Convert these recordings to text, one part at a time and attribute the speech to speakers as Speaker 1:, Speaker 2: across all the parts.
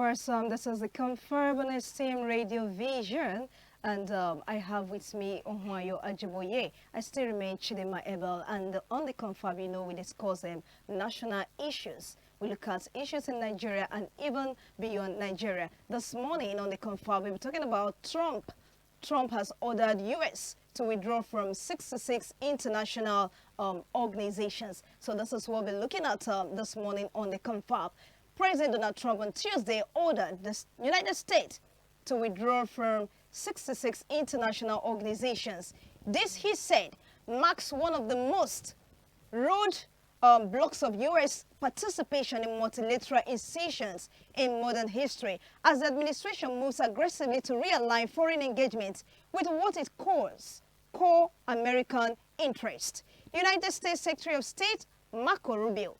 Speaker 1: course, this is the Confab on Steam Radio Vision, and I have with me Ohunayo Ajiboye. I still remain Chidema Abel, and on the Confab, we discuss national issues. We look at issues in Nigeria and even beyond Nigeria. This morning on the Confab, we're talking about Trump. Trump has ordered U.S. to withdraw from 66 international organizations. So this is what we're looking at this morning on the Confab. President Donald Trump on Tuesday ordered the United States to withdraw from 66 international organizations. This, he said, marks one of the most road blocks of U.S. participation in multilateral institutions in modern history as the administration moves aggressively to realign foreign engagement with what it calls core American interest. United States Secretary of State Marco Rubio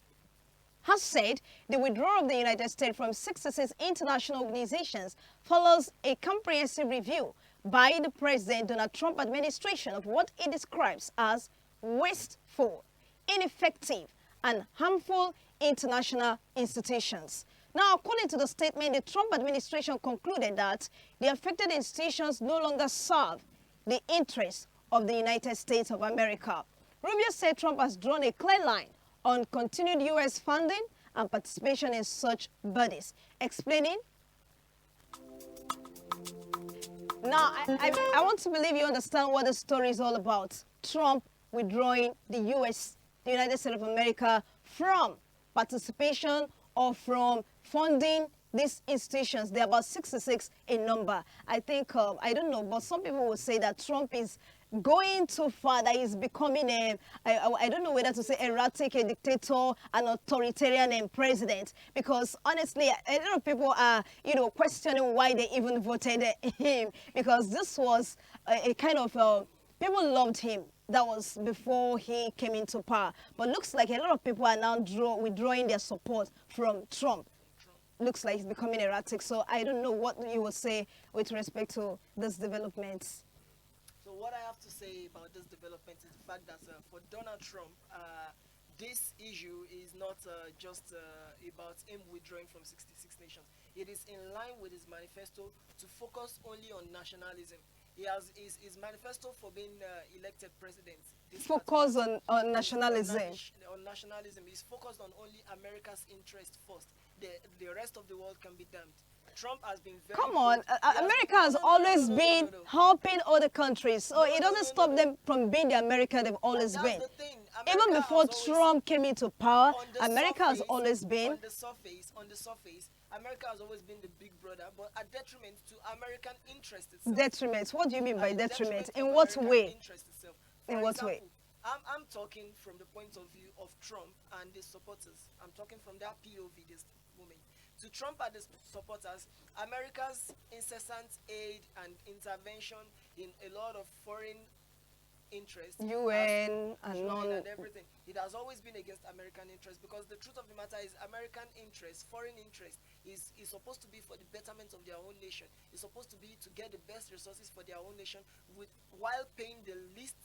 Speaker 1: has said the withdrawal of the United States from 66 international organizations follows a comprehensive review by the President Donald Trump administration of what it describes as wasteful, ineffective, and harmful international institutions. Now, according to the statement, the Trump administration concluded that the affected institutions no longer serve the interests of the United States of America. Rubio said Trump has drawn a clear line on continued U.S. funding and participation in such bodies, explaining. Now, I want to believe you understand what the story is all about. Trump withdrawing the U.S., the United States of America, from participation or from funding these institutions. There are about 66 in number. I think, I don't know, but some people will say that Trump is going too far, that he's becoming I don't know whether to say erratic, a dictator, an authoritarian president, because honestly, a lot of people are, questioning why they even voted him, because this was a kind of, people loved him. That was before he came into power. But looks like a lot of people are now withdrawing their support from Trump. Looks like he's becoming erratic. So I don't know what you will say with respect to this development.
Speaker 2: So what I have to say about this development is the fact that for Donald Trump, this issue is not just about him withdrawing from 66 nations. It is in line with his manifesto to focus only on nationalism. He has his manifesto for being elected president.
Speaker 1: Focus on nationalism.
Speaker 2: On nationalism. He's focused on only America's interest first. The rest of the world can be damned. Trump has been very...
Speaker 1: Come on, America has always been helping other countries, so it doesn't stop them from being the America they've always been. Even before Trump came into power, America has always been...
Speaker 2: On the surface, America has always been the big brother, but a detriment to American interest itself.
Speaker 1: Detriment? What do you mean by detriment? In what way? In what way?
Speaker 2: I'm talking from the point of view of Trump and his supporters. I'm talking from their POV this moment. To Trump and his supporters, America's incessant aid and intervention in a lot of foreign interests,
Speaker 1: UN and
Speaker 2: everything, it has always been against American interests, because the truth of the matter is American interests, foreign interest, is supposed to be for the betterment of their own nation. It's supposed to be to get the best resources for their own nation while paying the least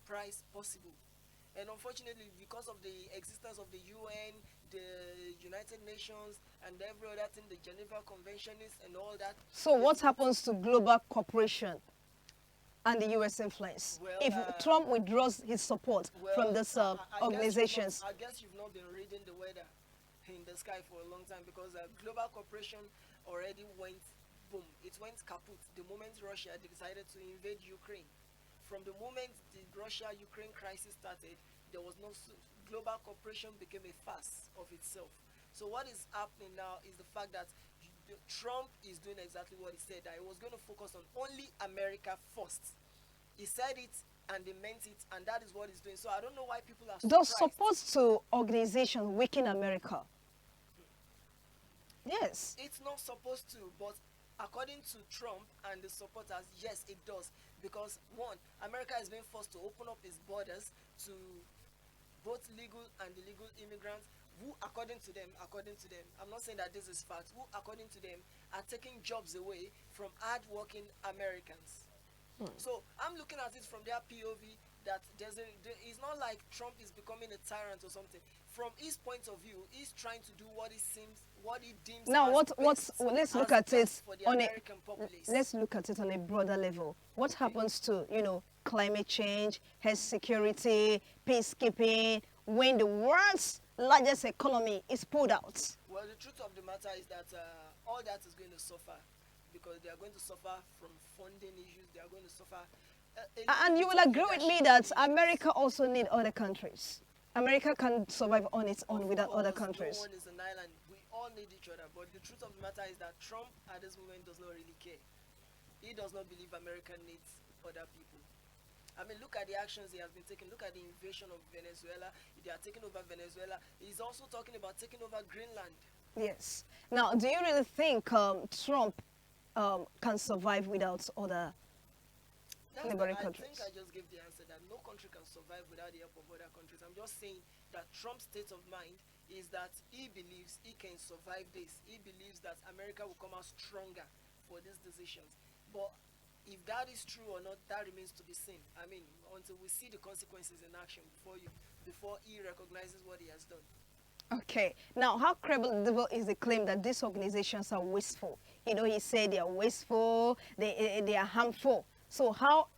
Speaker 2: price possible. And unfortunately, because of the existence of the UN, the United Nations, and every other thing, the Geneva Convention and all that.
Speaker 1: So what happens to global cooperation and the U.S. influence if Trump withdraws his support from these organizations?
Speaker 2: I guess you've not been reading the weather in the sky for a long time, because global cooperation already went boom. It went kaput the moment Russia decided to invade Ukraine. From the moment the Russia-Ukraine crisis started, there was no global cooperation became a farce of itself. So what is happening now is the fact that Trump is doing exactly what he said, that he was going to focus on only America first. He said it and they meant it, and that is what he's doing. So I don't know why people are surprised.
Speaker 1: Does support to organizations weaken America? Yes.
Speaker 2: It's not supposed to, but according to Trump and the supporters, yes, it does. Because, one, America is being forced to open up its borders to both legal and illegal immigrants who, according to them, I'm not saying that this is fact, who, according to them, are taking jobs away from hard-working Americans. So I'm looking at it from their POV that it's not like Trump is becoming a tyrant or something. From his point of view, he's trying to do what he deems
Speaker 1: Now,
Speaker 2: as
Speaker 1: what's
Speaker 2: best,
Speaker 1: let's look
Speaker 2: as
Speaker 1: at it
Speaker 2: best for the
Speaker 1: on a
Speaker 2: American populace.
Speaker 1: let's look at it on a broader level. What happens to, climate change, health security, peacekeeping, when the world's largest economy is pulled out?
Speaker 2: Well, the truth of the matter is that all that is going to suffer because they are going to suffer from funding issues. They are going to suffer a little
Speaker 1: And you
Speaker 2: bit
Speaker 1: will
Speaker 2: of
Speaker 1: agree with me
Speaker 2: leadership
Speaker 1: that
Speaker 2: issues.
Speaker 1: America also need other countries. America can survive on its own
Speaker 2: Of
Speaker 1: without other
Speaker 2: course, no
Speaker 1: countries.
Speaker 2: one is an island. We all need each other. But the truth of the matter is that Trump at this moment does not really care. He does not believe America needs other people. I mean, look at the actions he has been taking. Look at the invasion of Venezuela. They are taking over Venezuela. He's also talking about taking over Greenland.
Speaker 1: Yes. Now, do you really think Trump can survive without other neighboring
Speaker 2: I
Speaker 1: countries?
Speaker 2: think I just gave the answer that no country can survive without the help of other countries. I'm just saying that Trump's state of mind is that he believes he can survive this. He believes that America will come out stronger for these decisions. But if that is true or not, that remains to be seen. I mean, until we see the consequences in action before he recognizes what he has done.
Speaker 1: Okay. Now, how credible is the claim that these organizations are wasteful? He said they are wasteful, they are harmful. So how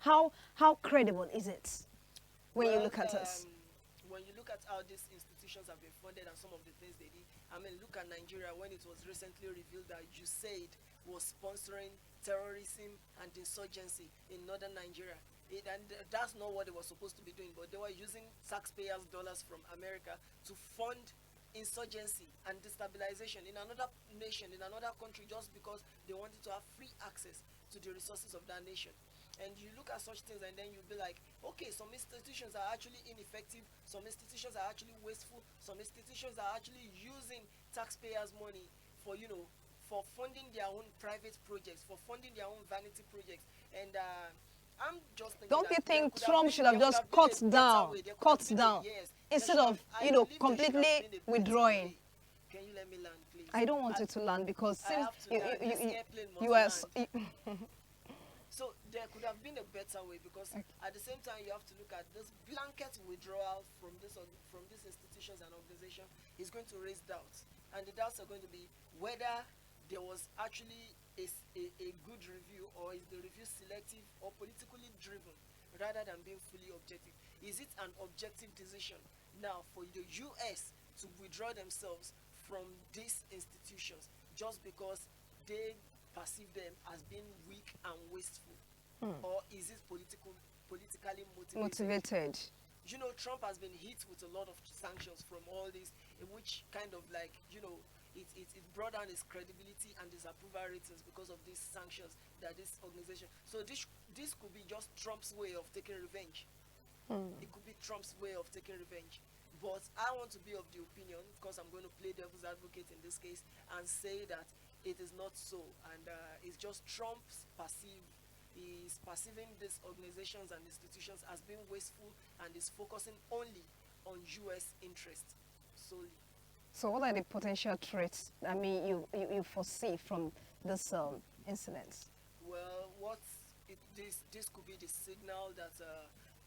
Speaker 1: credible is it when you look at us?
Speaker 2: When you look at how these institutions have been funded and some of the things they did, I mean, look at Nigeria when it was recently revealed that USAID was sponsoring terrorism and insurgency in northern Nigeria. And that's not what they were supposed to be doing, but they were using taxpayers' dollars from America to fund insurgency and destabilization in another nation, in another country, just because they wanted to have free access to the resources of that nation. And you look at such things and then you'll be like, okay, some institutions are actually ineffective, some institutions are actually wasteful, some institutions are actually using taxpayers' money for, for funding their own private projects, for funding their own vanity projects. And I'm just thinking
Speaker 1: Don't
Speaker 2: that
Speaker 1: you think
Speaker 2: there
Speaker 1: Trump should have
Speaker 2: could
Speaker 1: just
Speaker 2: been
Speaker 1: cut
Speaker 2: a better
Speaker 1: down,
Speaker 2: way. There could
Speaker 1: cut
Speaker 2: have been
Speaker 1: down,
Speaker 2: yes,
Speaker 1: instead
Speaker 2: there should
Speaker 1: of,
Speaker 2: have, I believe there should have
Speaker 1: completely
Speaker 2: been a better
Speaker 1: withdrawing?
Speaker 2: way. Can you let me land, please?
Speaker 1: I don't want it to land because
Speaker 2: I
Speaker 1: since
Speaker 2: have to
Speaker 1: you,
Speaker 2: land.
Speaker 1: you,
Speaker 2: This
Speaker 1: you,
Speaker 2: airplane
Speaker 1: you
Speaker 2: must
Speaker 1: are,
Speaker 2: land. So there could have been a better way because
Speaker 1: okay.
Speaker 2: at the same time you have to look at this blanket withdrawal from these institutions and organizations is going to raise doubts, and the doubts are going to be whether there was actually a good review, or is the review selective or politically driven rather than being fully objective. Is it an objective decision now for the US to withdraw themselves from these institutions just because they perceive them as being weak and wasteful? Or is it politically motivated? Trump has been hit with a lot of sanctions from all this, which kind of like, it brought down his credibility and his approval ratings because of these sanctions that this organization. So this could be just Trump's way of taking revenge. It could be Trump's way of taking revenge. But I want to be of the opinion, because I'm going to play devil's advocate in this case, and say that it is not so, and it's just Trump's he's perceiving these organizations and institutions as being wasteful, and is focusing only on US interests solely.
Speaker 1: So what are the potential threats, I mean, you foresee from this incident?
Speaker 2: Well, this could be the signal that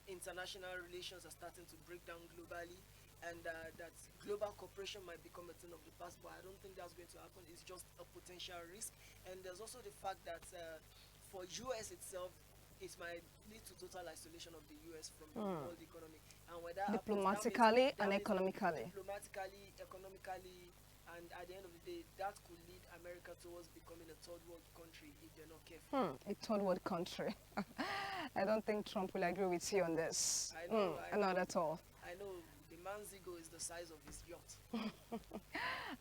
Speaker 2: international relations are starting to break down globally, and that global cooperation might become a thing of the past, but I don't think that's going to happen. It's just a potential risk. And there's also the fact that for US itself, it might lead to total isolation of the US from the world economy. And whether
Speaker 1: Diplomatically and economically.
Speaker 2: Diplomatically, economically, and at the end of the day, that could lead America towards becoming a third world country if they're not careful.
Speaker 1: A third world country. I don't think Trump will agree with you on this.
Speaker 2: I know.
Speaker 1: Not at all.
Speaker 2: I know. The man's ego is the size of his yacht.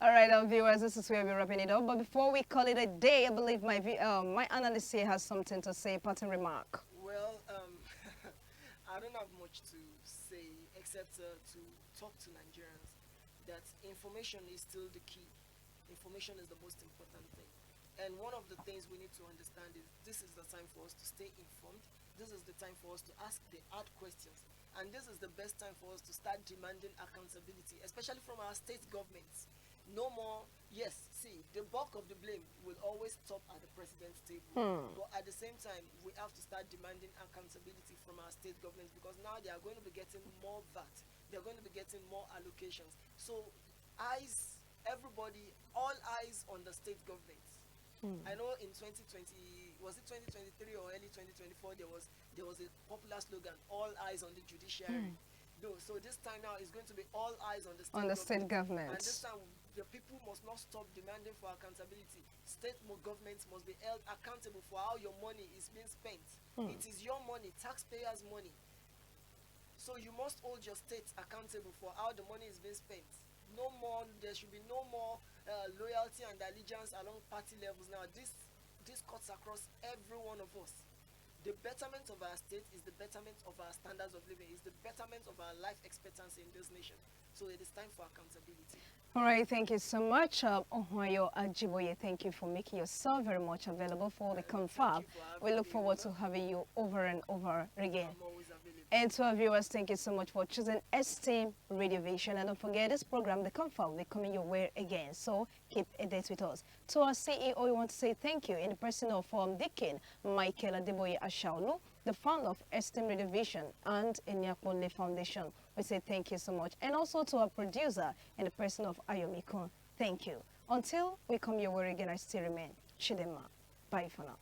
Speaker 1: All right, our viewers, this is where we're wrapping it up. But before we call it a day, I believe my analyst here has something to say, parting remark.
Speaker 2: Well, I don't have much to say except to talk to Nigerians that information is still the key. Information is the most important thing. And one of the things we need to understand is this is the time for us to stay informed. This is the time for us to ask the hard questions. And this is the best time for us to start demanding accountability, especially from our state governments. No more, yes, see, the bulk of the blame will always stop at the president's table. But at the same time, we have to start demanding accountability from our state governments, because now they are going to be getting more VAT. They're going to be getting more allocations. So everybody, all eyes on the state governments. I know in 2020, was it 2023 or early 2024, there was a popular slogan, all eyes on the judiciary. No, so this time now is going to be all eyes on the state government. And this time the people must not stop demanding for accountability. State governments must be held accountable for how your money is being spent. It is your money, taxpayers' money. So you must hold your state accountable for how the money is being spent. No more, there should be no more loyalty and allegiance along party levels now. This cuts across every one of us. The betterment of our state is the betterment of our standards of living, is the betterment of our life expectancy in this nation. So it is time for accountability.
Speaker 1: All right, thank you so much, Ohunayo Ajiboye. Thank you for making yourself very much available for the Confab. We look forward to having you over and over again.
Speaker 2: I'm always available.
Speaker 1: And to our viewers, thank you so much for choosing Esteem Radio Vision. And don't forget, this program, The Confab, will be coming your way again. So keep a date with us. To our CEO, we want to say thank you in the person of Deacon Michael Adeboye Ashaulu, the founder of Esteem Radio Vision and Enyakonle Foundation. We say thank you so much. And also to our producer in the person of Ayomiko. Thank you. Until we come your way again, I still remain Chidema. Bye for now.